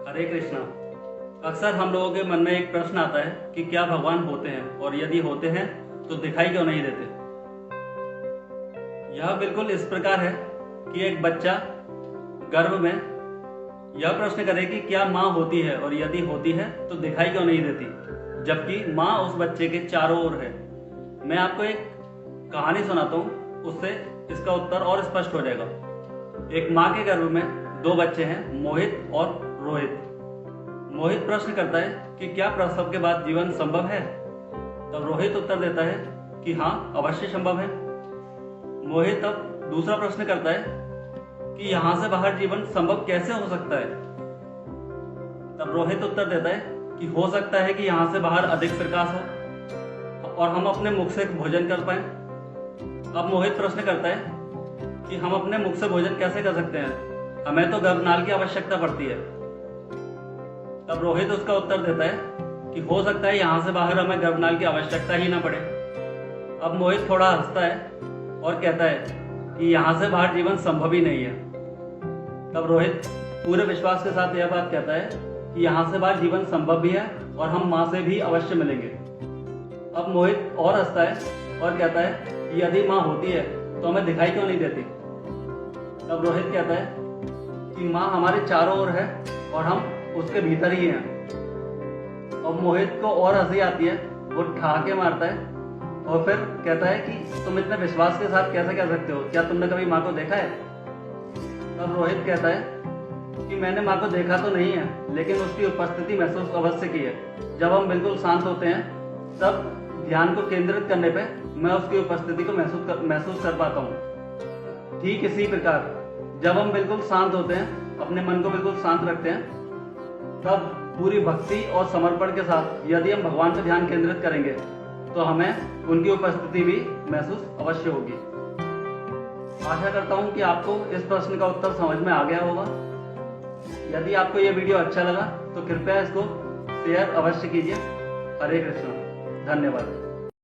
हरे कृष्णा। अक्सर हम लोगों के मन में एक प्रश्न आता है कि क्या भगवान होते हैं, और यदि होते हैं तो दिखाई क्यों नहीं देते। यह बिल्कुल इस प्रकार है कि एक बच्चा गर्भ में यह प्रश्न करे कि क्या माँ होती है, और यदि होती है तो दिखाई क्यों नहीं देती, जबकि माँ उस बच्चे के चारों ओर है। मैं आपको एक कहानी सुनाता हूँ, उससे इसका उत्तर और स्पष्ट हो जाएगा। एक माँ के गर्भ में दो बच्चे हैं, मोहित और रोहित। मोहित प्रश्न करता है कि क्या प्रसव के बाद जीवन संभव है। तब रोहित उत्तर देता है कि हाँ, अवश्य संभव है। मोहित अब दूसरा प्रश्न करता है कि यहाँ से बाहर जीवन संभव कैसे हो सकता है। तब रोहित उत्तर देता है कि हो सकता है कि यहाँ से बाहर अधिक प्रकाश हो और हम अपने मुख से भोजन कर पाए। अब मोहित प्रश्न करता है कि हम अपने मुख से भोजन कैसे कर सकते हैं, हमें तो गर्भनाल की आवश्यकता पड़ती है। तब रोहित उसका उत्तर देता है कि हो सकता है यहाँ से बाहर हमें गर्भनाल की आवश्यकता ही ना पड़े। अब मोहित थोड़ा हंसता है और कहता है कि यहाँ से बाहर जीवन संभव ही नहीं है। तब रोहित पूरे विश्वास के साथ यह बात कहता है कि यहाँ से बाहर जीवन संभव भी है और हम माँ से भी अवश्य मिलेंगे। अब मोहित और हंसता है और कहता है कि यदि माँ होती है तो हमें दिखाई क्यों नहीं देती। तब रोहित कहता है कि माँ हमारे चारों ओर है और हम उसके भीतर ही हैं। और मोहित को और हंसी आती है, वो ठहाके मारता है और फिर कहता है कि तुम इतने विश्वास के साथ कैसे कह सकते हो, क्या तुमने कभी माँ को देखा है। तब रोहित कहता है कि मैंने माँ को देखा तो नहीं है, लेकिन उसकी उपस्थिति महसूस अवश्य की है। जब हम बिल्कुल शांत होते हैं तब ध्यान को केंद्रित करने पे मैं उसकी उपस्थिति को महसूस कर पाता हूँ। ठीक इसी प्रकार जब हम बिल्कुल शांत होते हैं, अपने मन को बिल्कुल शांत रखते हैं, तब पूरी भक्ति और समर्पण के साथ यदि हम भगवान पर ध्यान केंद्रित करेंगे तो हमें उनकी उपस्थिति भी महसूस अवश्य होगी। आशा करता हूँ कि आपको इस प्रश्न का उत्तर समझ में आ गया होगा। यदि आपको यह वीडियो अच्छा लगा तो कृपया इसको शेयर अवश्य कीजिए। हरे कृष्ण। धन्यवाद।